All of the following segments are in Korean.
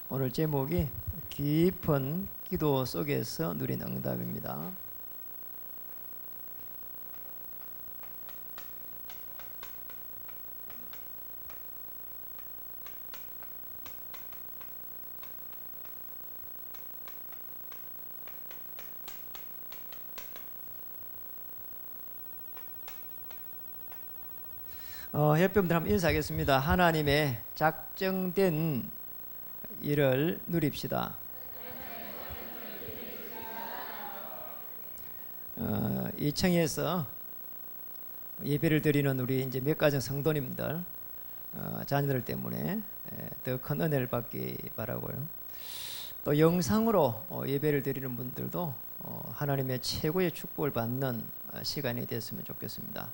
오늘 제목이 깊은 기도 속에서 누린 응답입니다. 협병들 한번 인사하겠습니다. 하나님의 작정된 일을 누립시다. 이 청에서 예배를 드리는 우리 이제 몇 가정 성도님들, 자녀들 때문에 더 큰 은혜를 받기 바라고요. 또 영상으로 예배를 드리는 분들도 하나님의 최고의 축복을 받는 시간이 됐으면 좋겠습니다.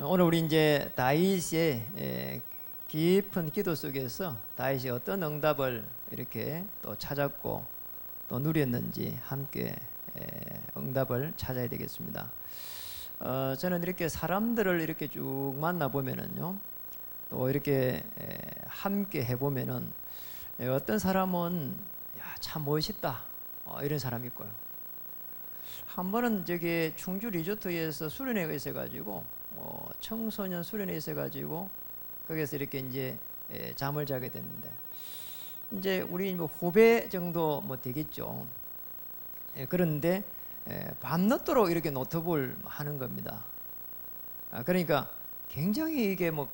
오늘 우리 이제 다윗의 깊은 기도 속에서 다윗이 어떤 응답을 이렇게 또 찾았고 또 누렸는지 함께 응답을 찾아야 되겠습니다. 저는 이렇게 사람들을 이렇게 쭉 만나보면은요, 또 이렇게 함께 해보면은 어떤 사람은 참 멋있다 이런 사람이 있고요. 한 번은 저기 충주 리조트에서 수련회가 있어가지고 청소년 수련회 있어가지고 거기서 이렇게 이제 잠을 자게 됐는데, 이제 우리 뭐 후배 정도 뭐 되겠죠. 그런데 밤늦도록 이렇게 노트북을 하는 겁니다. 그러니까 굉장히 이게 뭐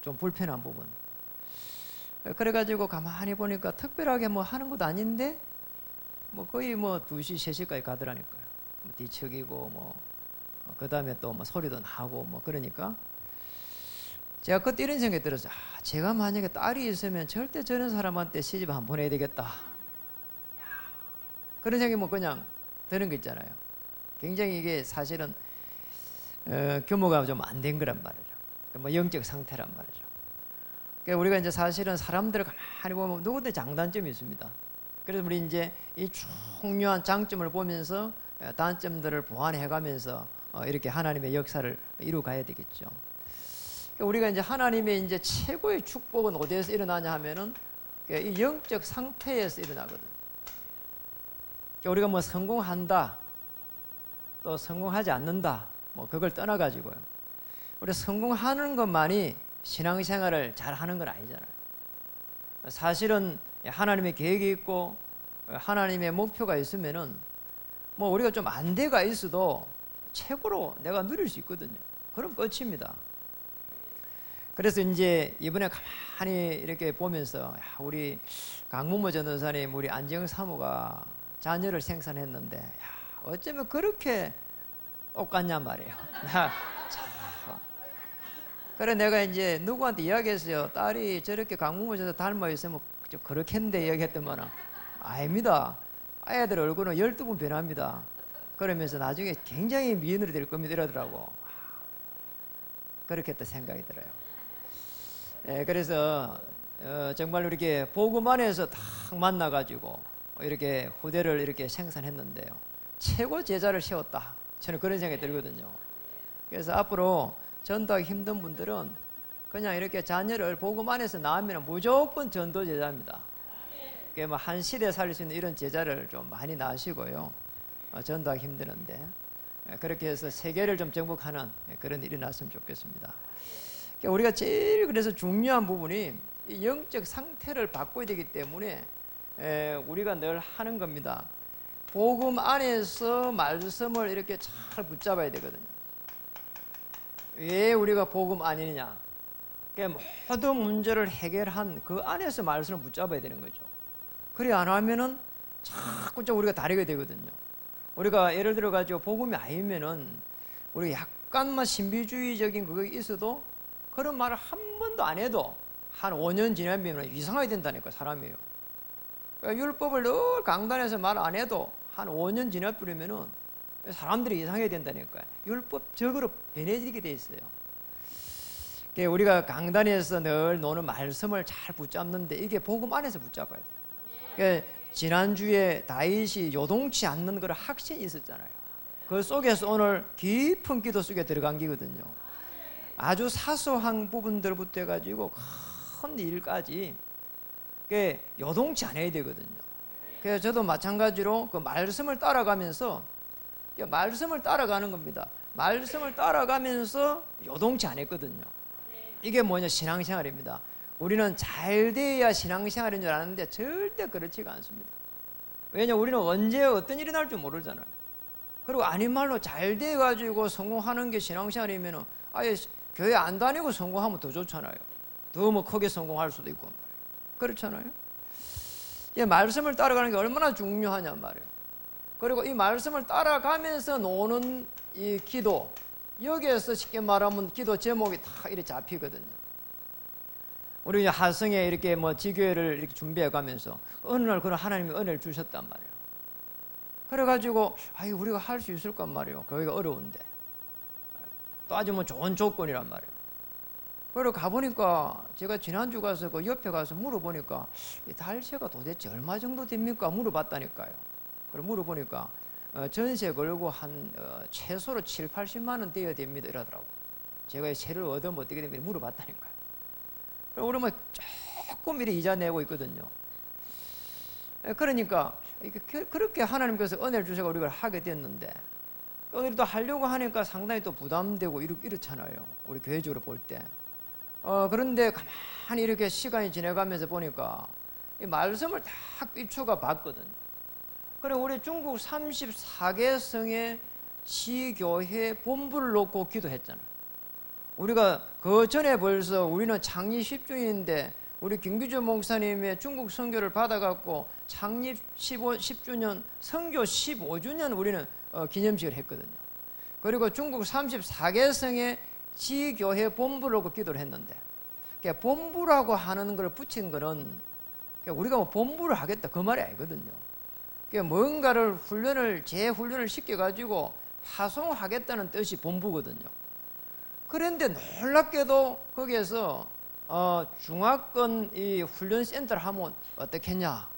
좀 불편한 부분. 그래가지고 가만히 보니까 특별하게 뭐 하는 것도 아닌데 뭐 거의 뭐 2시, 3시까지 가더라니까요. 뭐 뒤척이고 뭐 그 다음에 또 뭐 소리도 나고 뭐 그러니까 제가 그때 이런 생각이 들었어요. 제가 만약에 딸이 있으면 절대 저런 사람한테 시집 안 보내야 되겠다. 그런 생각이 뭐 그냥 드는 거 있잖아요. 굉장히 이게 사실은 규모가 좀 안 된 거란 말이죠. 뭐 영적 상태란 말이죠. 그러니까 우리가 이제 사실은 사람들을 가만히 보면 누구든 장단점이 있습니다. 그래서 우리 이제 이 중요한 장점을 보면서 단점들을 보완해가면서 이렇게 하나님의 역사를 이루어가야 되겠죠. 그러니까 우리가 이제 하나님의 이제 최고의 축복은 어디에서 일어나냐 하면은 이 영적 상태에서 일어나거든요. 그러니까 우리가 뭐 성공한다, 또 성공하지 않는다, 뭐 그걸 떠나가지고요. 우리 성공하는 것만이 신앙생활을 잘 하는 건 아니잖아요. 사실은 하나님의 계획이 있고 하나님의 목표가 있으면은 뭐 우리가 좀 안대가 있어도 최고로 내가 누릴 수 있거든요. 그럼 끝입니다. 그래서 이제 이번에 가만히 이렇게 보면서 우리 강문모 전도사님, 우리 안정 사모가 자녀를 생산했는데 어쩌면 그렇게 똑같냐 말이에요. 그래 내가 이제 누구한테 이야기했어요. 딸이 저렇게 강문모 전도사 닮아 있으면 좀 그렇겠는데 이야기했더만 아닙니다. 애들 얼굴은 12번 변합니다. 그러면서 나중에 굉장히 미인으로 될 겁니다 이러더라고. 그렇게 또 생각이 들어요. 그래서 정말 이렇게 복음 안에서 딱 만나가지고 이렇게 후대를 이렇게 생산했는데요, 최고 제자를 세웠다. 저는 그런 생각이 들거든요. 그래서 앞으로 전도하기 힘든 분들은 그냥 이렇게 자녀를 복음 안에서 낳으면 무조건 전도 제자입니다. 뭐 한 시대 살릴 수 있는 이런 제자를 좀 많이 낳으시고요. 전도하기 힘드는데 그렇게 해서 세계를 좀 정복하는 그런 일이 났으면 좋겠습니다. 그러니까 우리가 제일 그래서 중요한 부분이 이 영적 상태를 바꿔야 되기 때문에 우리가 늘 하는 겁니다. 복음 안에서 말씀을 이렇게 잘 붙잡아야 되거든요. 왜 우리가 복음 아니느냐? 그러니까 모든 문제를 해결한 그 안에서 말씀을 붙잡아야 되는 거죠. 그래 안 하면은 자꾸 좀 우리가 다르게 되거든요. 우리가 예를 들어 가지고 복음이 아니면은 우리가 약간만 신비주의적인 그게 있어도 그런 말을 한 번도 안 해도 한 5년 지나면 이상하게 된다니까 사람이에요. 그러니까 율법을 늘 강단에서 말 안 해도 한 5년 지나버리면은 사람들이 이상하게 된다니까요. 율법적으로 변해지게 돼 있어요. 그러니까 우리가 강단에서 늘 노는 말씀을 잘 붙잡는데 이게 복음 안에서 붙잡아야 돼요. 그러니까 지난주에 다윗이 요동치 않는 그런 확신이 있었잖아요. 그 속에서 오늘 깊은 기도 속에 들어간 기거든요. 아주 사소한 부분들부터 해가지고 큰 일까지 그게 요동치 않아야 되거든요. 그래서 저도 마찬가지로 그 말씀을 따라가면서 말씀을 따라가는 겁니다. 말씀을 따라가면서 요동치 않았거든요. 이게 뭐냐? 신앙생활입니다. 우리는 잘 돼야 신앙생활인 줄 아는데 절대 그렇지가 않습니다. 왜냐? 우리는 언제 어떤 일이 날 줄 모르잖아요. 그리고 아닌 말로 잘 돼가지고 성공하는 게 신앙생활이면 아예 교회 안 다니고 성공하면 더 좋잖아요. 더 뭐 크게 성공할 수도 있고 그렇잖아요. 이 말씀을 따라가는 게 얼마나 중요하냐 말이에요. 그리고 이 말씀을 따라가면서 노는 이 기도, 여기에서 쉽게 말하면 기도 제목이 다 이렇게 잡히거든요. 우리 하성에 이렇게 뭐 지교회를 이렇게 준비해 가면서 어느 날 그런 하나님이 은혜를 주셨단 말이에요. 그래가지고 우리가 할 수 있을까 말이에요. 거기가 어려운데 또 아주 뭐 좋은 조건이란 말이에요. 그리고 가보니까 제가 지난주 가서 그 옆에 가서 물어보니까 이 달세가 도대체 얼마 정도 됩니까? 물어봤다니까요. 그리고 물어보니까 전세 걸고 한 최소로 7, 80만 원 돼야 됩니다 이러더라고. 제가 이 세를 얻으면 어떻게 됩니까? 물어봤다니까요. 우리 뭐 조금 이렇게 이자 내고 있거든요. 그러니까 그렇게 하나님께서 은혜를 주셔서 우리가 하게 됐는데 우리도 하려고 하니까 상당히 또 부담되고 이렇잖아요. 우리 교회적으로 볼 때. 그런데 가만히 이렇게 시간이 지나가면서 보니까 이 말씀을 딱 비추가 봤거든요. 그래 우리 중국 34개 성의 지교회 본부를 놓고 기도했잖아요. 우리가 그 전에 벌써 우리는 창립 10주년인데 우리 김규주 목사님의 중국 선교를 받아갖고 창립 10주년, 선교 15주년 우리는 기념식을 했거든요. 그리고 중국 34개 성의 지교회 본부를 놓고 기도를 했는데 본부라고 하는 걸 붙인 거는 우리가 뭐 본부를 하겠다 그 말이 아니거든요. 뭔가를 재훈련을 시켜가지고 파송하겠다는 뜻이 본부거든요. 그런데 놀랍게도 거기에서 중화권 이 훈련센터를 하면 어떻겠냐?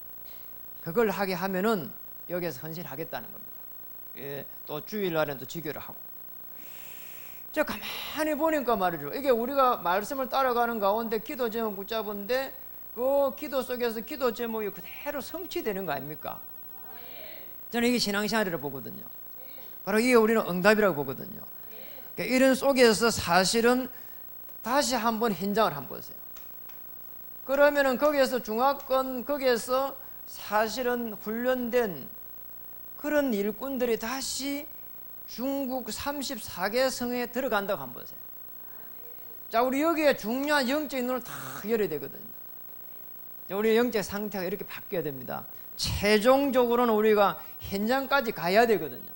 그걸 하게 하면은 여기에서 헌신하겠다는 겁니다. 또 주일날에는 또 지교를 하고. 제가 가만히 보니까 말이죠. 이게 우리가 말씀을 따라가는 가운데 기도 제목 붙잡은데 그 기도 속에서 기도 제목이 그대로 성취되는 거 아닙니까? 저는 이게 신앙생활이라고 보거든요. 바로 이게 우리는 응답이라고 보거든요. 이런 속에서 사실은 다시 한번 현장을 한번 보세요. 그러면은 거기에서 중화권 거기에서 사실은 훈련된 그런 일꾼들이 다시 중국 34개 성에 들어간다고 한번 보세요. 자, 우리 여기에 중요한 영적인 눈을 다 열어야 되거든요. 자, 우리의 영적 상태가 이렇게 바뀌어야 됩니다. 최종적으로는 우리가 현장까지 가야 되거든요.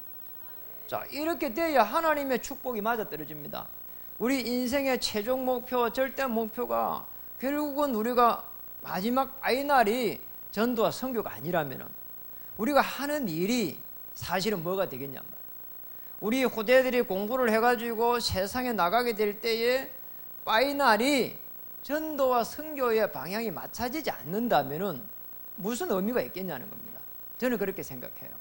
자, 이렇게 돼야 하나님의 축복이 맞아떨어집니다. 우리 인생의 최종 목표, 절대 목표가 결국은 우리가 마지막 아이날이 전도와 선교가 아니라면 우리가 하는 일이 사실은 뭐가 되겠냔 말이에요. 우리 후대들이 공부를 해가지고 세상에 나가게 될 때에 파이널이 전도와 선교의 방향이 맞춰지지 않는다면 무슨 의미가 있겠냐는 겁니다. 저는 그렇게 생각해요.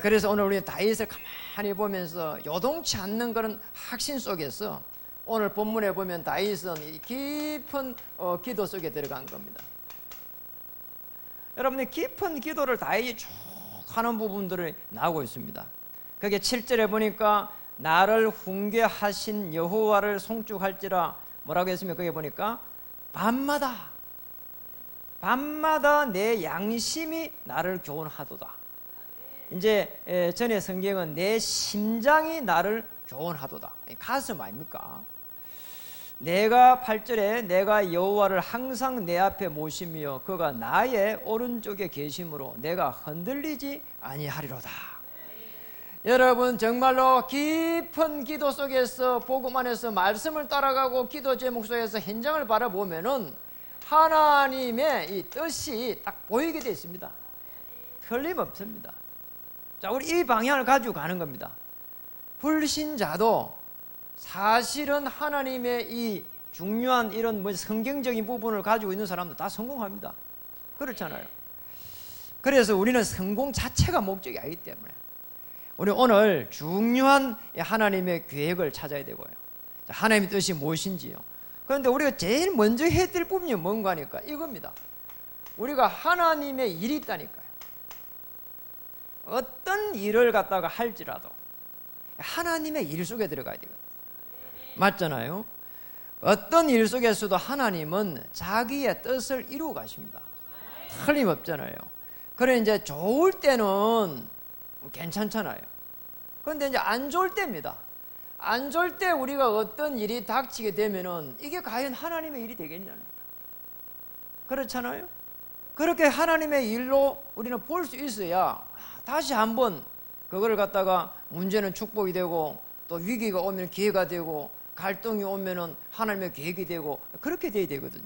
그래서 오늘 우리 다윗을 가만히 보면서 요동치 않는 그런 확신 속에서 오늘 본문에 보면 다윗은 깊은 기도 속에 들어간 겁니다. 여러분들 깊은 기도를 다윗이 쭉 하는 부분들이 나오고 있습니다. 그게 7절에 보니까 나를 훈계하신 여호와를 송축할지라 뭐라고 했으면 거기에 보니까 밤마다 내 양심이 나를 교훈하도다. 이제 전에 성경은 내 심장이 나를 교훈하도다. 가슴 아닙니까? 내가 8절에 내가 여호와를 항상 내 앞에 모시며 그가 나의 오른쪽에 계심으로 내가 흔들리지 아니하리로다. 여러분 정말로 깊은 기도 속에서 복음 안에서 말씀을 따라가고 기도 제목 속에서 현장을 바라보면은 하나님의 이 뜻이 딱 보이게 되어 있습니다. 틀림없습니다. 자, 우리 이 방향을 가지고 가는 겁니다. 불신자도 사실은 하나님의 이 중요한 이런 뭐 성경적인 부분을 가지고 있는 사람도 다 성공합니다. 그렇잖아요. 그래서 우리는 성공 자체가 목적이 아니기 때문에 우리 오늘 중요한 하나님의 계획을 찾아야 되고요. 하나님의 뜻이 무엇인지요. 그런데 우리가 제일 먼저 해야 될 부분이 뭔가 하니까 이겁니다. 우리가 하나님의 일이 있다니까요. 어떤 일을 갖다가 할지라도 하나님의 일 속에 들어가야 되거든요. 맞잖아요. 어떤 일 속에서도 하나님은 자기의 뜻을 이루어 가십니다. 틀림없잖아요. 그래 이제 좋을 때는 괜찮잖아요. 그런데 이제 안 좋을 때입니다. 안 좋을 때 우리가 어떤 일이 닥치게 되면은 이게 과연 하나님의 일이 되겠냐는 거예요. 그렇잖아요. 그렇게 하나님의 일로 우리는 볼 수 있어야 다시 한번 그거를 갖다가 문제는 축복이 되고 또 위기가 오면 기회가 되고 갈등이 오면은 하나님의 계획이 되고 그렇게 돼야 되거든요.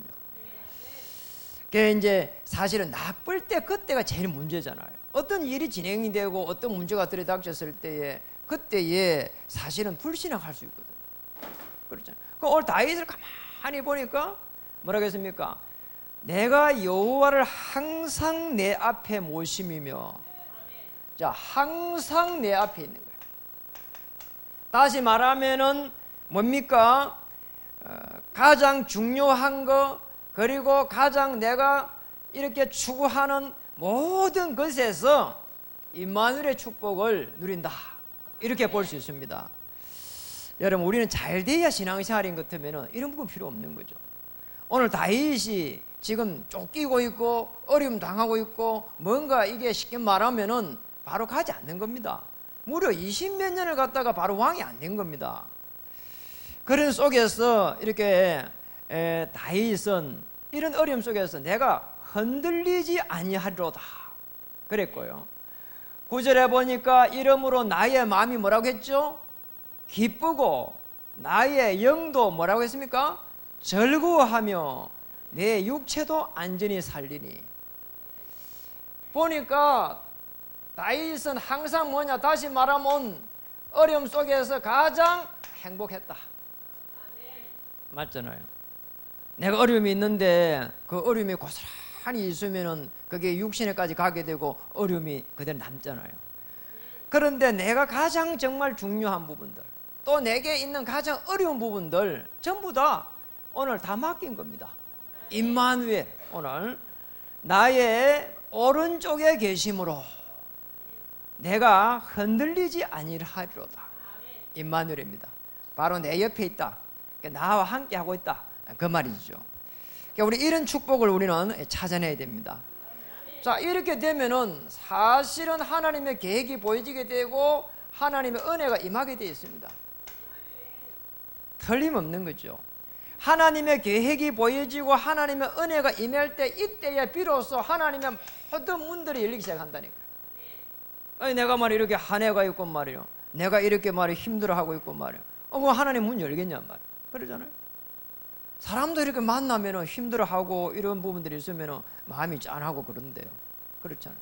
그게 이제 사실은 나쁠 때 그때가 제일 문제잖아요. 어떤 일이 진행이 되고 어떤 문제가 들이닥쳤을 때에 그때에 사실은 불신앙할 수 있거든요. 그렇잖아요. 오늘 다윗을 가만히 보니까 뭐라고 했습니까? 내가 여호와를 항상 내 앞에 모심이며, 자, 항상 내 앞에 있는 거예요. 다시 말하면은 뭡니까? 가장 중요한 거, 그리고 가장 내가 이렇게 추구하는 모든 것에서 임마누엘의 축복을 누린다, 이렇게 볼 수 있습니다. 여러분, 우리는 잘 돼야 신앙생활인 것 같으면 이런 부분 필요 없는 거죠. 오늘 다윗이 지금 쫓기고 있고 어려움 당하고 있고 뭔가 이게 쉽게 말하면은 바로 가지 않는 겁니다. 무려 20몇 년을 갖다가 바로 왕이 안 된 겁니다. 그런 속에서 이렇게 다윗은 이런 어려움 속에서 내가 흔들리지 아니하리로다 그랬고요. 9절에 보니까 이러므로 나의 마음이 뭐라고 했죠? 기쁘고 나의 영도 뭐라고 했습니까? 즐거워하며 내 육체도 안전히 살리니. 보니까 다윗은 항상 뭐냐, 다시 말하면 어려움 속에서 가장 행복했다. 맞잖아요. 내가 어려움이 있는데 그 어려움이 고스란히 있으면은 그게 육신에까지 가게 되고 어려움이 그대로 남잖아요. 그런데 내가 가장 정말 중요한 부분들, 또 내게 있는 가장 어려운 부분들 전부 다 오늘 다 맡긴 겁니다. 임마누엘, 오늘 나의 오른쪽에 계심으로 내가 흔들리지 아니하리로다. 임마누엘입니다. 바로 내 옆에 있다. 나와 함께 하고 있다, 그 말이죠. 그러니까 우리 이런 축복을 우리는 찾아내야 됩니다. 자, 이렇게 되면은 사실은 하나님의 계획이 보여지게 되고 하나님의 은혜가 임하게 되어 있습니다. 틀림없는 거죠. 하나님의 계획이 보여지고 하나님의 은혜가 임할 때, 이때에 비로소 하나님의 모든 문들이 열리기 시작한다니까요. 아니, 내가 말이야 이렇게 한 해가 있고 말이요, 내가 이렇게 말이야 힘들어하고 있고 말이요, 그럼 하나님 문 열겠냐 말이야. 그러잖아요. 사람도 이렇게 만나면 힘들어하고 이런 부분들이 있으면 마음이 짠하고 그런데요. 그렇잖아요.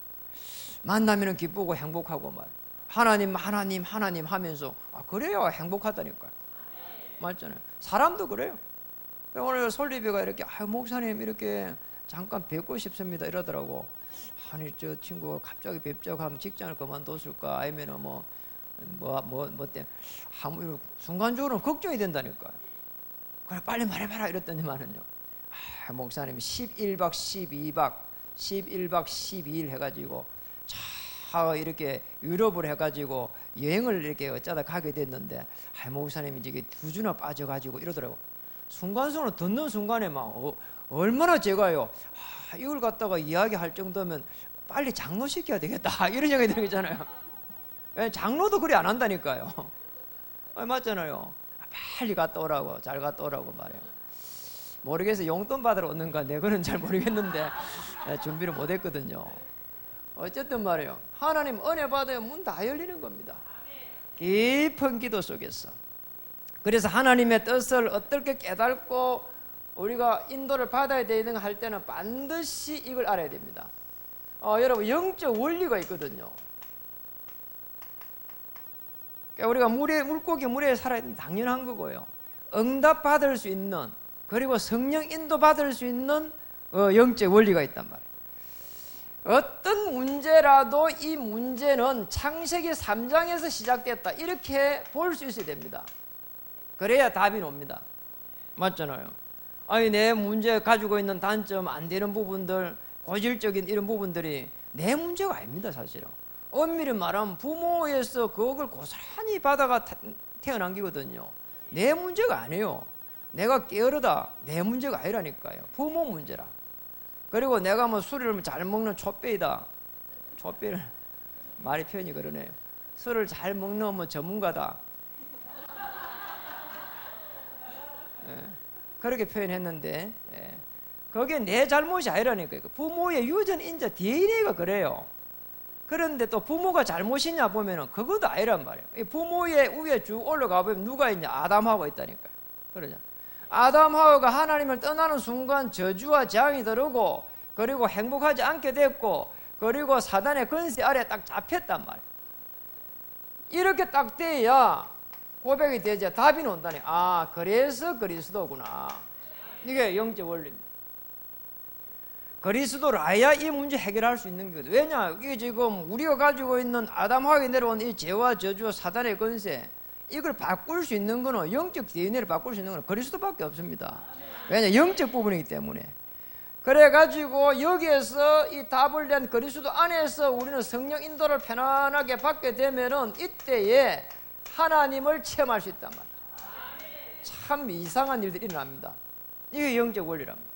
만나면 기쁘고 행복하고 말이야. 하나님 하나님 하나님 하면서 그래야 행복하다니까요. 맞잖아요. 사람도 그래요. 오늘 솔리비가 이렇게 목사님 이렇게 잠깐 뵙고 싶습니다 이러더라고. 아니, 저 친구가 갑자기 뵙자고 하면 직장을 그만뒀을까, 아니면 뭐 때문에 순간적으로는 걱정이 된다니까요. 그래, 빨리 말해봐라 이랬더니만은요, 목사님 11박 12박 12일 해가지고 차 이렇게 유럽을 해가지고 여행을 이렇게 어쩌다 가게 됐는데, 목사님이 이게 2주나 빠져가지고 이러더라고. 순간적으로 듣는 순간에 막 얼마나 제가요, 이걸 갖다가 이야기할 정도면 빨리 장로시켜야 되겠다 이런 생각이 들잖아요. 장로도 그래 안 한다니까요. 맞잖아요. 빨리 갔다 오라고, 잘 갔다 오라고 말이에요. 모르겠어요. 용돈 받으러 오는가 내거는 잘 모르겠는데 준비를 못 했거든요. 어쨌든 말이에요, 하나님 은혜 받으면 문 다 열리는 겁니다. 깊은 기도 속에서. 그래서 하나님의 뜻을 어떻게 깨닫고 우리가 인도를 받아야 되는 할 때는 반드시 이걸 알아야 됩니다. 여러분, 영적 원리가 있거든요. 우리가 물고기 물에 살아야 되는 당연한 거고요. 응답 받을 수 있는, 그리고 성령 인도 받을 수 있는 영적 원리가 있단 말이에요. 어떤 문제라도 이 문제는 창세기 3장에서 시작됐다, 이렇게 볼 수 있어야 됩니다. 그래야 답이 옵니다. 맞잖아요. 아니, 내 문제 가지고 있는 단점, 안 되는 부분들, 고질적인 이런 부분들이 내 문제가 아닙니다. 사실은 엄밀히 말하면 부모에서 그걸 고스란히 받아가 태어난 기거든요. 내 문제가 아니에요. 내가 게으르다 내 문제가 아니라니까요. 부모 문제라. 그리고 내가 뭐 술을 잘 먹는 촛배이다. 촛배는 말이 표현이 그러네요. 술을 잘 먹는 뭐 전문가다. 그렇게 표현했는데 그게 내 잘못이 아니라니까요. 부모의 유전 인자 DNA가 그래요. 그런데 또 부모가 잘못이냐 보면은 그것도 아니란 말이에요. 부모의 위에 쭉 올라가 보면 누가 있냐? 아담하고 있다니까요. 그러죠. 아담하고가 하나님을 떠나는 순간 저주와 재앙이 들어오고 그리고 행복하지 않게 됐고 그리고 사단의 권세 아래 딱 잡혔단 말이에요. 이렇게 딱 돼야 고백이 되자 답이 온다니. 아, 그래서 그리스도구나. 이게 영적 원리입니다. 그리스도를 알아야 이 문제 해결할 수 있는 거거든요. 왜냐? 이게 지금 우리가 가지고 있는 아담하게 내려온 이 죄와 저주와 사단의 권세, 이걸 바꿀 수 있는 거는 영적 DNA를 바꿀 수 있는 거는 그리스도밖에 없습니다. 왜냐? 영적 부분이기 때문에. 그래가지고 여기에서 이 답을 낸 그리스도 안에서 우리는 성령 인도를 편안하게 받게 되면은 이때에 하나님을 체험할 수 있단 말이에요. 참 이상한 일들이 일어납니다. 이게 영적 원리랍니다.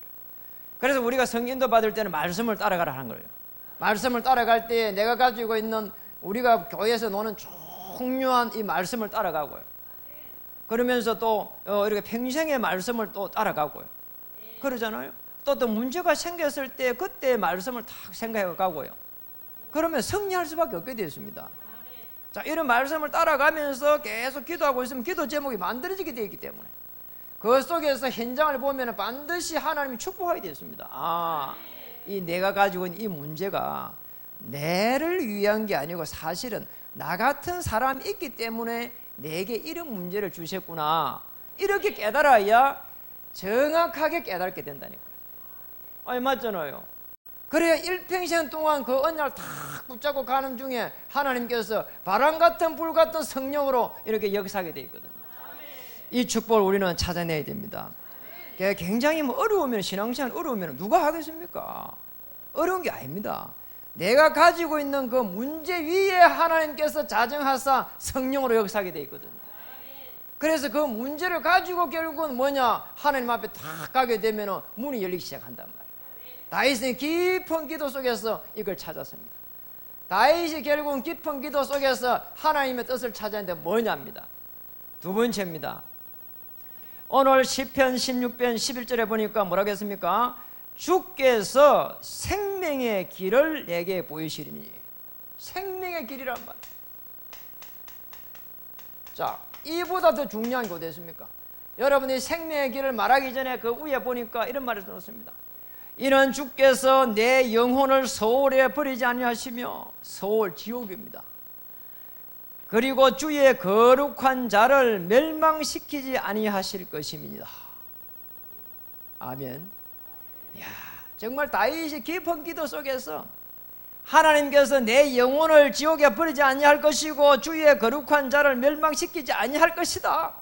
그래서 우리가 성령 인도 받을 때는 말씀을 따라가라 하는 거예요. 말씀을 따라갈 때 내가 가지고 있는 우리가 교회에서 노는 중요한 이 말씀을 따라가고요. 그러면서 또 이렇게 평생의 말씀을 또 따라가고요. 그러잖아요. 또 문제가 생겼을 때 그때 말씀을 탁 생각해 가고요. 그러면 승리할 수밖에 없게 되어 있습니다. 자, 이런 말씀을 따라가면서 계속 기도하고 있으면 기도 제목이 만들어지게 되어 있기 때문에 그 속에서 현장을 보면 반드시 하나님이 축복하게 되어 있습니다. 아, 이 내가 가지고 있는 이 문제가 내를 위한 게 아니고 사실은 나 같은 사람이 있기 때문에 내게 이런 문제를 주셨구나. 이렇게 깨달아야 정확하게 깨닫게 된다니까요. 아니, 맞잖아요. 그래야 일평생 동안 그 언약을 탁 붙잡고 가는 중에 하나님께서 바람 같은 불 같은 성령으로 이렇게 역사하게 되어 있거든요. 이 축복을 우리는 찾아내야 됩니다. 굉장히 어려우면, 신앙생활 어려우면 누가 하겠습니까? 어려운 게 아닙니다. 내가 가지고 있는 그 문제 위에 하나님께서 자정하사 성령으로 역사하게 되어 있거든요. 그래서 그 문제를 가지고 결국은 뭐냐? 하나님 앞에 탁 가게 되면 문이 열리기 시작한단 말이에요. 다윗은 깊은 기도 속에서 이걸 찾았습니다. 다윗이 결국은 깊은 기도 속에서 하나님의 뜻을 찾았는데 뭐냐입니다. 두 번째입니다. 오늘 시편 16편 11절에 보니까 뭐라고 했습니까? 주께서 생명의 길을 내게 보이시리니. 생명의 길이란 말. 자, 이보다 더 중요한 게 어디 있습니까? 여러분이 생명의 길을 말하기 전에 그 위에 보니까 이런 말을 들었습니다. 이는 주께서 내 영혼을 소홀에 버리지 아니하시며, 소홀 지옥입니다. 그리고 주의 거룩한 자를 멸망시키지 아니하실 것입니다. 아멘. 이야, 정말 다윗이 깊은 기도 속에서 하나님께서 내 영혼을 지옥에 버리지 아니할 것이고 주의 거룩한 자를 멸망시키지 아니할 것이다.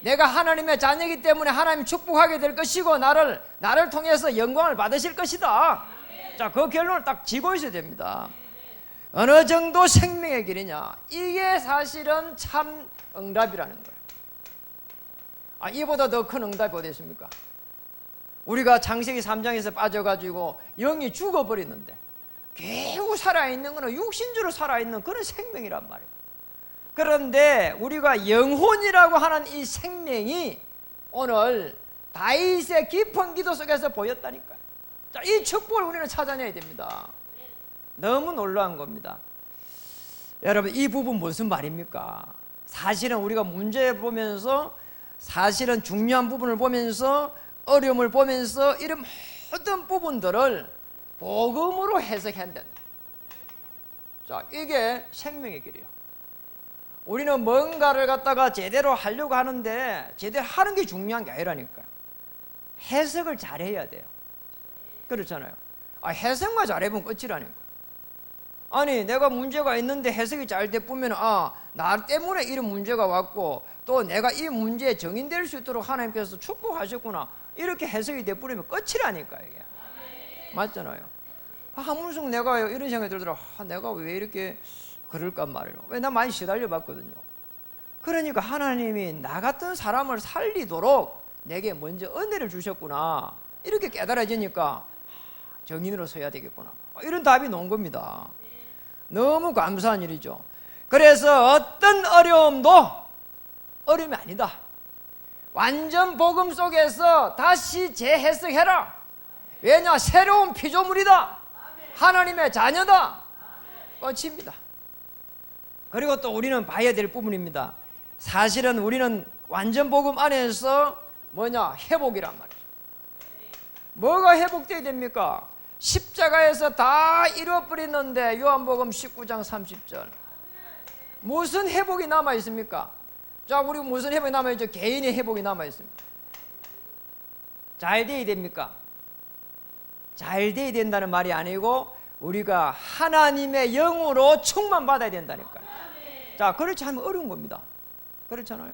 내가 하나님의 자녀이기 때문에 하나님 축복하게 될 것이고 나를 통해서 영광을 받으실 것이다. 자, 그 결론을 딱 쥐고 있어야 됩니다. 어느 정도 생명의 길이냐, 이게 사실은 참 응답이라는 거예요. 아, 이보다 더 큰 응답이 어디 있습니까? 우리가 창세기 3장에서 빠져가지고 영이 죽어버리는데 겨우 살아있는 것은 육신주로 살아있는 그런 생명이란 말이에요. 그런데 우리가 영혼이라고 하는 이 생명이 오늘 다윗의 깊은 기도 속에서 보였다니까요. 자, 이 축복을 우리는 찾아내야 됩니다. 너무 놀라운 겁니다. 여러분, 이 부분 무슨 말입니까? 사실은 우리가 문제 보면서, 사실은 중요한 부분을 보면서, 어려움을 보면서 이런 모든 부분들을 복음으로 해석해야 된다. 자, 이게 생명의 길이에요. 우리는 뭔가를 갖다가 제대로 하려고 하는데 제대로 하는 게 중요한 게 아니라니까요. 해석을 잘해야 돼요. 그렇잖아요. 아, 해석만 잘해보면 끝이라니까요. 아니, 내가 문제가 있는데 해석이 잘 돼보면 나 때문에 이런 문제가 왔고 또 내가 이 문제에 정인될 수 있도록 하나님께서 축복하셨구나, 이렇게 해석이 돼버리면 끝이라니까. 이게 맞잖아요. 한 번씩 내가 이런 생각이 들더라. 내가 왜 이렇게 그럴까 말이에요. 왜 나 많이 시달려 봤거든요. 그러니까 하나님이 나 같은 사람을 살리도록 내게 먼저 은혜를 주셨구나. 이렇게 깨달아지니까 정인으로 서야 되겠구나. 이런 답이 나온 겁니다. 너무 감사한 일이죠. 그래서 어떤 어려움도 어려움이 아니다. 완전 복음 속에서 다시 재해석해라. 왜냐? 새로운 피조물이다. 하나님의 자녀다. 끝입니다. 그리고 또 우리는 봐야 될 부분입니다. 사실은 우리는 완전 복음 안에서 뭐냐? 회복이란 말이죠. 뭐가 회복돼야 됩니까? 십자가에서 다 잃어버렸는데 요한복음 19장 30절 무슨 회복이 남아있습니까? 자, 우리 무슨 회복이 남아있죠? 개인의 회복이 남아있습니다. 잘 돼야 됩니까? 잘 돼야 된다는 말이 아니고 우리가 하나님의 영으로 충만받아야 된다니까요. 자, 그렇지 않으면 어려운 겁니다. 그렇잖아요.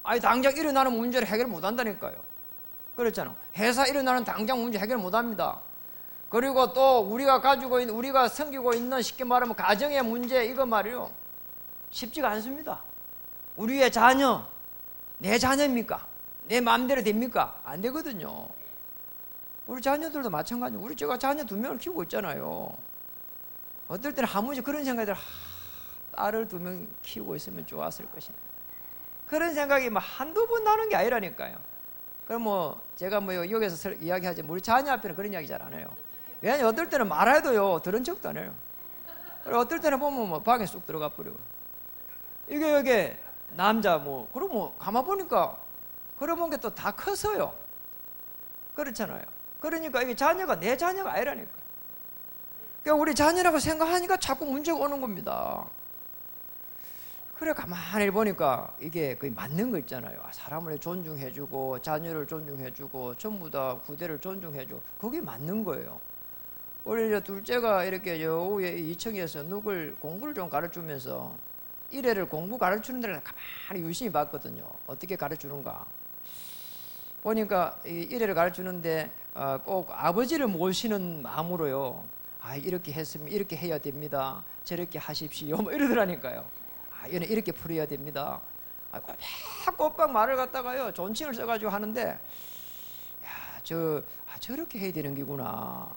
아니, 당장 일어나는 문제를 해결 못한다니까요. 그렇잖아요. 회사 일어나는 당장 문제 해결 못합니다. 그리고 또 우리가 가지고 있는, 우리가 섬기고 있는, 쉽게 말하면 가정의 문제, 이거 말이요, 쉽지가 않습니다. 우리의 자녀, 내 자녀입니까? 내 마음대로 됩니까? 안 되거든요. 우리 자녀들도 마찬가지예요. 제가 자녀 2명을 키우고 있잖아요. 어떨 때는 한 번씩 그런 생각이 들어요. 딸을 2명 키우고 있으면 좋았을 것이다. 그런 생각이 뭐 한두 번 나는 게 아니라니까요. 그럼 뭐 제가 뭐 여기서 이야기하지만 우리 자녀 앞에는 그런 이야기 잘 안 해요. 왜냐하면 어떨 때는 말해도요 들은 척도 안 해요. 그리고 어떨 때는 보면 뭐 방에 쑥 들어가 버리고, 이게 남자 뭐 그러고 뭐 가만 보니까 그러본 게 또 다 커서요. 그렇잖아요. 그러니까 이게 자녀가 내 자녀가 아니라니까. 그러니까 우리 자녀라고 생각하니까 자꾸 문제가 오는 겁니다. 그래 가만히 보니까 이게 거의 맞는 거 있잖아요. 사람을 존중해주고 자녀를 존중해주고 전부 다 부대를 존중해주고 그게 맞는 거예요. 우리 이제 둘째가 이렇게 여우에 2층에서 누굴 공부를 좀 가르치면서 1회를 공부 가르치는 데를 가만히 유심히 봤거든요. 어떻게 가르치는가 보니까 1회를 가르치는데 꼭 아버지를 모시는 마음으로요. 이렇게 했으면 이렇게 해야 됩니다. 저렇게 하십시오. 뭐 이러더라니까요. 얘는 이렇게 풀어야 됩니다. 꼬박 말을 갖다가요 존칭을 써가지고 하는데, 저렇게 해야 되는 기구나.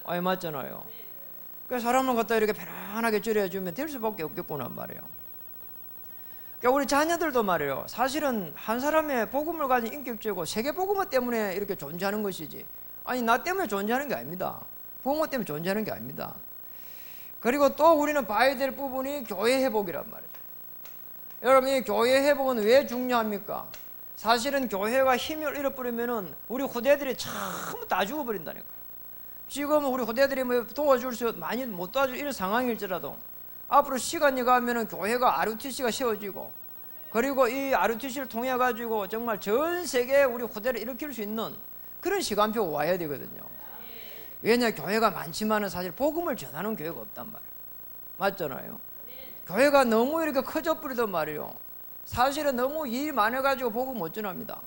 맞잖아요. 그래서 사람을 갖다 이렇게 편안하게 처리해주면 될 수밖에 없겠구나 말이에요. 그러니까 우리 자녀들도 말이에요. 사실은 한 사람의 복음을 가진 인격체고 세계 복음 때문에 이렇게 존재하는 것이지, 나 때문에 존재하는 게 아닙니다. 부모 때문에 존재하는 게 아닙니다. 그리고 또 우리는 봐야 될 부분이 교회 회복이란 말이죠. 여러분, 이 교회 회복은 왜 중요합니까? 사실은 교회가 힘을 잃어버리면은 우리 후대들이 전부 다 죽어버린다니까요. 지금 우리 후대들이 뭐 도와줄 수 많이 못 도와줄 이런 상황일지라도 앞으로 시간이 가면은 교회가 RUTC가 세워지고, 그리고 이 RUTC를 통해 가지고 정말 전 세계에 우리 후대를 일으킬 수 있는 그런 시간표가 와야 되거든요. 왜냐, 교회가 많지만은 사실 복음을 전하는 교회가 없단 말이에요. 맞잖아요. 교회가 너무 이렇게 커져 버리단 말이에요. 사실은 너무 일이 많아가지고 복음 못 전합니다.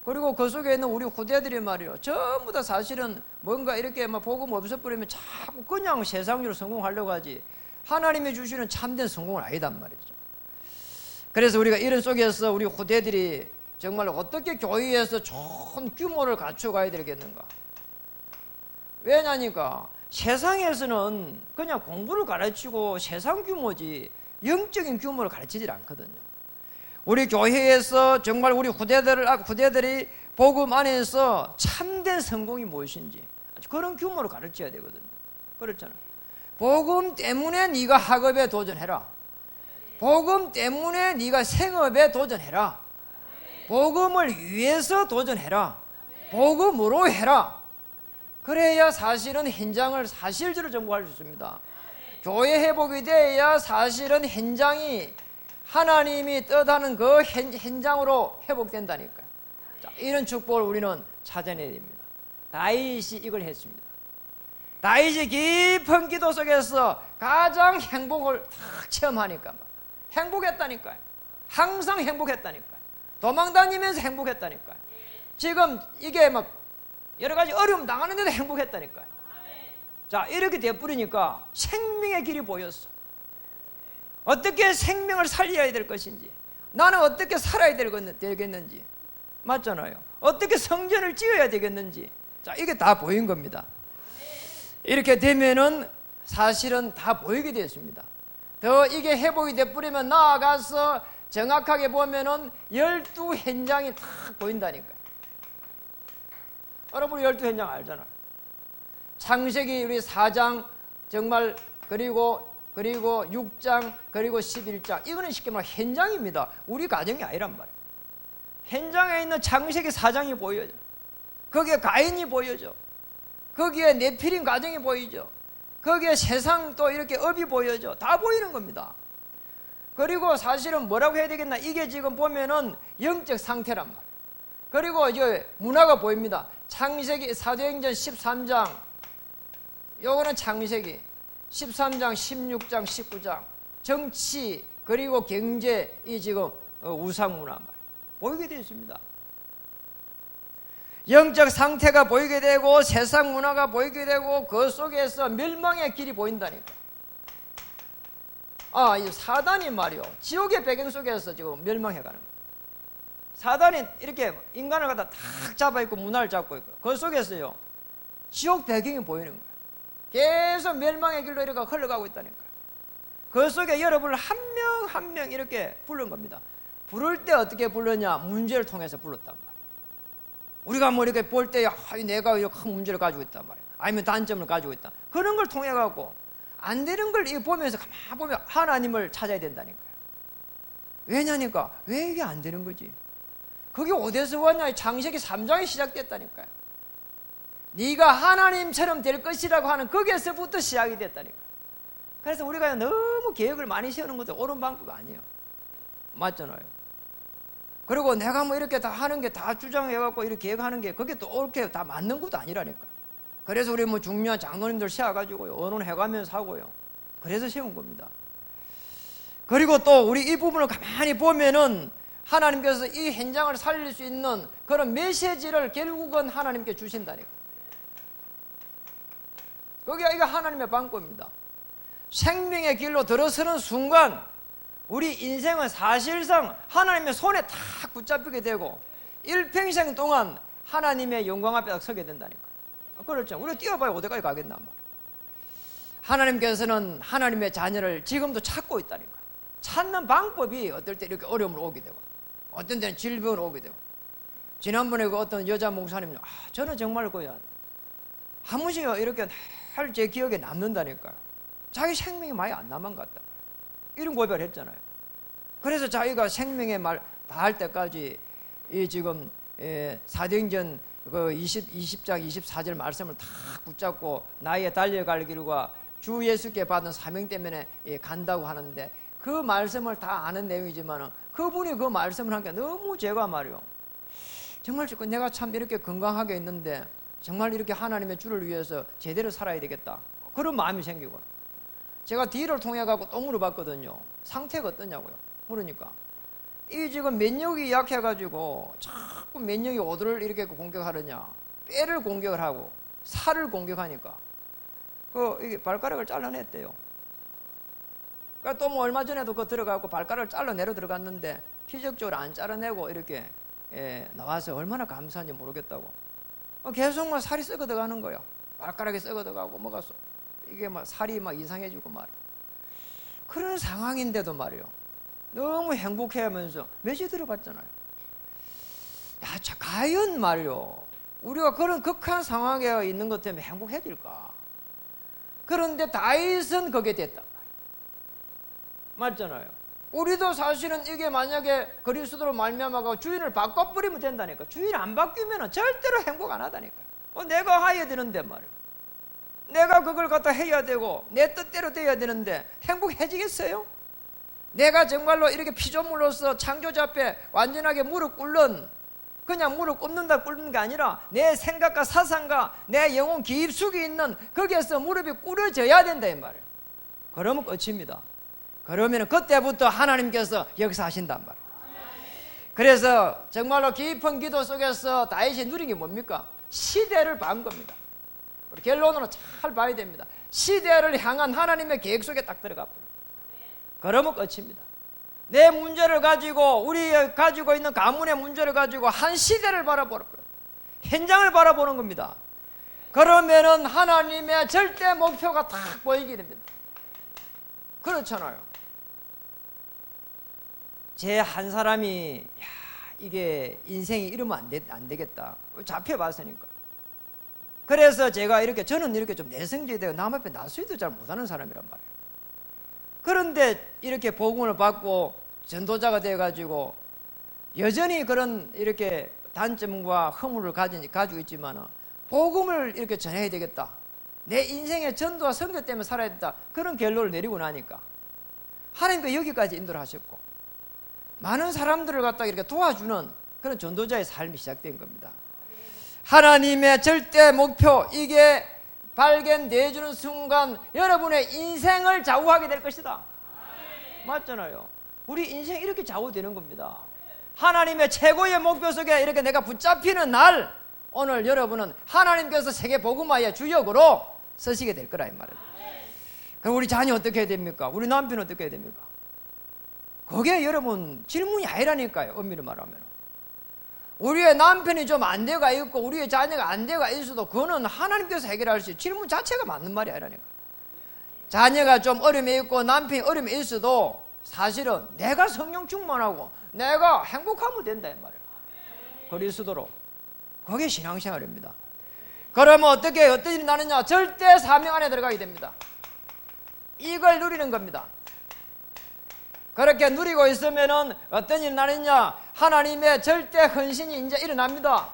그리고 그 속에 있는 우리 후대들이 말이에요, 전부 다 사실은 뭔가 이렇게 막 복음 없어버리면 자꾸 그냥 세상으로 성공하려고 하지 하나님이 주시는 참된 성공은 아니단 말이죠. 그래서 우리가 이런 속에서 우리 후대들이 정말 어떻게 교회에서 좋은 규모를 갖춰가야 되겠는가. 왜냐니까 세상에서는 그냥 공부를 가르치고 세상 규모지 영적인 규모를 가르치질 않거든요. 우리 교회에서 정말 우리 후대들이 복음 안에서 참된 성공이 무엇인지 그런 규모를 가르쳐야 되거든요. 그렇잖아요. 복음 때문에 네가 학업에 도전해라. 복음 때문에 네가 생업에 도전해라. 복음을 위해서 도전해라. 복음으로 해라. 그래야 사실은 현장을 사실대로 정복할 수 있습니다. 교회 회복이 돼야 사실은 현장이 하나님이 뜻하는 그 현장으로 회복된다니까요. 자, 이런 축복을 우리는 찾아내야 됩니다. 다윗이 이걸 했습니다. 다윗이 깊은 기도 속에서 가장 행복을 탁 체험하니까 행복했다니까요. 항상 행복했다니까요. 도망다니면서 행복했다니까요. 지금 이게 막 여러 가지 어려움 당하는데도 행복했다니까요. 자, 이렇게 돼버리니까 생명의 길이 보였어. 어떻게 생명을 살려야 될 것인지, 나는 어떻게 살아야 되겠는지, 맞잖아요. 어떻게 성전을 지어야 되겠는지, 자, 이게 다 보인 겁니다. 이렇게 되면은 사실은 다 보이게 되었습니다. 더 이게 회복이 돼버리면 나아가서 정확하게 보면은 12현장이 다 보인다니까요. 여러분 12현장 알잖아요. 창세기 우리 4장 정말 그리고 6장 그리고 11장, 이거는 쉽게 말하면 현장입니다. 우리 가정이 아니란 말이에요. 현장에 있는 창세기 4장이 보여져. 거기에 가인이 보여져. 거기에 네피림 가정이 보이죠. 거기에 세상 또 이렇게 업이 보여져. 다 보이는 겁니다. 그리고 사실은 뭐라고 해야 되겠나, 이게 지금 보면은 영적 상태란 말이에요. 그리고 이제 문화가 보입니다. 창세기 사도행전 13장, 요거는 창세기 13장, 16장, 19장, 정치 그리고 경제, 이 지금 우상문화 말이에요. 보이게 되어 있습니다. 영적 상태가 보이게 되고 세상 문화가 보이게 되고 그 속에서 멸망의 길이 보인다니까. 이 사단이 말이요, 지옥의 배경 속에서 지금 멸망해 가는 거예요. 사단이 이렇게 인간을 갖다 탁 잡아 있고 문화를 잡고 있고 그 속에서요 지옥 배경이 보이는 거예요. 계속 멸망의 길로 이렇게 흘러가고 있다니까요. 그 속에 여러분을 한 명 한 명 이렇게 부른 겁니다. 부를 때 어떻게 부르냐, 문제를 통해서 불렀단 말이에요. 우리가 뭐 이렇게 볼 때 내가 큰 문제를 가지고 있단 말이에요. 아니면 단점을 가지고 있다, 그런 걸 통해 갖고 안 되는 걸 보면서 가만히 보면 하나님을 찾아야 된다니까요. 왜냐니까, 왜 이게 안 되는 거지? 그게 어디서 왔냐? 창세기 3장에 시작됐다니까요. 네가 하나님처럼 될 것이라고 하는 거기에서부터 시작이 됐다니까. 그래서 우리가 너무 계획을 많이 세우는 것도 옳은 방법이 아니에요. 맞잖아요. 그리고 내가 뭐 이렇게 다 하는 게 다 주장해갖고 이렇게 계획하는 게 그게 또 옳게 다 맞는 것도 아니라니까. 그래서 우리 뭐 중요한 장로님들 세워가지고요, 언론해가면서 하고요. 그래서 세운 겁니다. 그리고 또 우리 이 부분을 가만히 보면은 하나님께서 이 현장을 살릴 수 있는 그런 메시지를 결국은 하나님께 주신다니까. 그게 이거 하나님의 방법입니다. 생명의 길로 들어서는 순간 우리 인생은 사실상 하나님의 손에 탁 붙잡히게 되고 일평생 동안 하나님의 영광 앞에 서게 된다니까. 그렇죠. 우리가 뛰어봐야 어디까지 가겠나 말이야. 하나님께서는 하나님의 자녀를 지금도 찾고 있다니까. 찾는 방법이 어떨 때 이렇게 어려움을 오게 되고 어떤 때는 질병을 오게 되고. 지난번에 그 어떤 여자 목사님, 저는 정말 한 번씩 이렇게 할 제 기억에 남는다니까요. 자기 생명이 많이 안 남은 것 같다, 이런 고백을 했잖아요. 그래서 자기가 생명의 말 다 할 때까지 이 지금 사도행전 그 20장 24절 말씀을 다 붙잡고 나의 달려갈 길과 주 예수께 받은 사명 때문에 간다고 하는데, 그 말씀을 다 아는 내용이지만 그분이 그 말씀을 하니까 너무 제가 말이요, 정말 내가 참 이렇게 건강하게 있는데 정말 이렇게 하나님의 주를 위해서 제대로 살아야 되겠다, 그런 마음이 생기고, 제가 뒤를 통해 가고 또 물어봤거든요. 상태가 어떠냐고요. 그러니까 이 지금 면역이 약해 가지고 자꾸 면역이 어디를 이렇게 공격하느냐, 뼈를 공격을 하고 살을 공격하니까 이게 발가락을 잘라냈대요. 그러니까 또 뭐 얼마 전에도 들어가고 발가락을 잘라내려 들어갔는데 기적적으로 안 잘라내고 이렇게 나와서 얼마나 감사한지 모르겠다고. 계속 막 살이 썩어 들어가는 거예요. 발가락이 썩어 들어가고 뭐가 이게 막 살이 막 이상해지고 말이야. 그런 상황인데도 말이요, 너무 행복해하면서 몇시 들어봤잖아요. 과연 말이요, 우리가 그런 극한 상황에 있는 것 때문에 행복해질까? 그런데 다윗은 그게 됐단 말이에요. 맞잖아요. 우리도 사실은 이게 만약에 그리스도로 말미암아가 주인을 바꿔버리면 된다니까. 주인 안 바뀌면 절대로 행복 안 하다니까. 내가 해야 되는데 말이에요. 내가 그걸 갖다 해야 되고 내 뜻대로 돼야 되는데 행복해지겠어요? 내가 정말로 이렇게 피조물로서 창조자 앞에 완전하게 무릎 꿇는, 그냥 무릎 꿇는다 꿇는 게 아니라 내 생각과 사상과 내 영혼 깊숙이 있는 거기에서 무릎이 꿇어져야 된다 이 말이에요. 그러면 끝입니다. 그러면 그때부터 하나님께서 역사하신단 말이에요. 그래서 정말로 깊은 기도 속에서 다윗이 누린 게 뭡니까? 시대를 반 겁니다. 우리 결론으로 잘 봐야 됩니다. 시대를 향한 하나님의 계획 속에 딱 들어가 버려요. 그러면 끝입니다. 내 문제를 가지고, 우리 가지고 있는 가문의 문제를 가지고 한 시대를 바라보는 거예요. 현장을 바라보는 겁니다. 그러면은 하나님의 절대 목표가 딱 보이게 됩니다. 그렇잖아요. 제 한 사람이 이게 인생이 이러면 안 되겠다 잡혀봤으니까. 그래서 제가 저는 이렇게 좀 내성적이 되고 남 앞에 나서기도 잘 못하는 사람이란 말이에요. 그런데 이렇게 복음을 받고 전도자가 돼가지고 여전히 그런 이렇게 단점과 허물을 가지고 있지만 복음을 이렇게 전해야 되겠다. 내 인생의 전도와 선교 때문에 살아야 된다. 그런 결론을 내리고 나니까 하나님께 여기까지 인도를 하셨고 많은 사람들을 갖다가 이렇게 도와주는 그런 전도자의 삶이 시작된 겁니다. 하나님의 절대 목표, 이게 발견되어주는 순간 여러분의 인생을 좌우하게 될 것이다. 맞잖아요. 우리 인생 이렇게 좌우되는 겁니다. 하나님의 최고의 목표 속에 이렇게 내가 붙잡히는 날, 오늘 여러분은 하나님께서 세계 복음화의 주역으로 서시게 될 거라 이 말이에요. 그럼 우리 자녀 어떻게 해야 됩니까? 우리 남편 어떻게 해야 됩니까? 그게 여러분 질문이 아니라니까요. 엄밀히 말하면 우리의 남편이 좀 안 돼가 있고 우리의 자녀가 안 돼가 있어도 그거는 하나님께서 해결할 수 있어요. 질문 자체가 맞는 말이 아니라니까. 자녀가 좀 어려움이 있고 남편이 어려움이 있어도 사실은 내가 성령 충만하고 내가 행복하면 된다 이 말이에요. 그리스도로. 그게 신앙생활입니다. 그러면 어떤 일이 나느냐? 절대 사명 안에 들어가게 됩니다. 이걸 누리는 겁니다. 그렇게 누리고 있으면은 어떤 일이 나느냐? 하나님의 절대 헌신이 이제 일어납니다.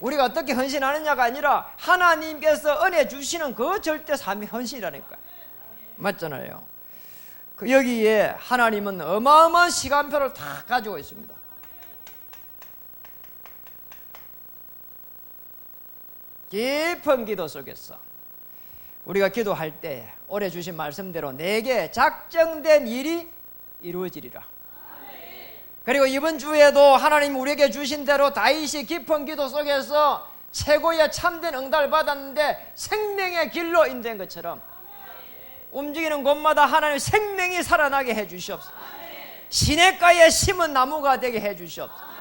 우리가 어떻게 헌신하느냐가 아니라 하나님께서 은혜 주시는 그 절대 사명 헌신이라니까요. 맞잖아요. 여기에 하나님은 어마어마한 시간표를 다 가지고 있습니다. 깊은 기도 속에서 우리가 기도할 때 올해 주신 말씀대로 내게 작정된 일이 이루어지리라. 그리고 이번 주에도 하나님 우리에게 주신 대로 다윗이 깊은 기도 속에서 최고의 참된 응답을 받았는데 생명의 길로 인된 것처럼 움직이는 곳마다 하나님 생명이 살아나게 해주시옵소서. 시냇가에 심은 나무가 되게 해주시옵소서.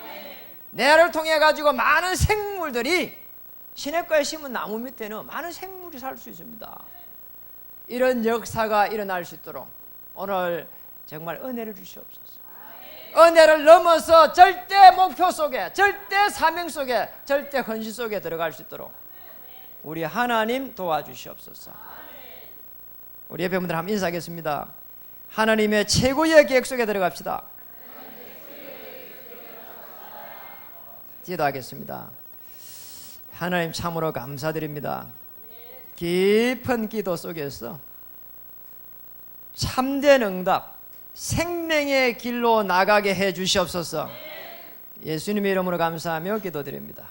내를 통해 가지고 많은 생물들이, 시냇가에 심은 나무 밑에는 많은 생물이 살 수 있습니다. 이런 역사가 일어날 수 있도록 오늘 정말 은혜를 주시옵소서. 은혜를 넘어서 절대 목표 속에, 절대 사명 속에, 절대 헌신 속에 들어갈 수 있도록 우리 하나님 도와주시옵소서. 우리 예배분들 한번 인사하겠습니다. 하나님의 최고의 계획 속에 들어갑시다. 기도하겠습니다. 하나님 참으로 감사드립니다. 깊은 기도 속에서 참된 응답, 생명의 길로 나가게 해 주시옵소서. 예수님의 이름으로 감사하며 기도드립니다.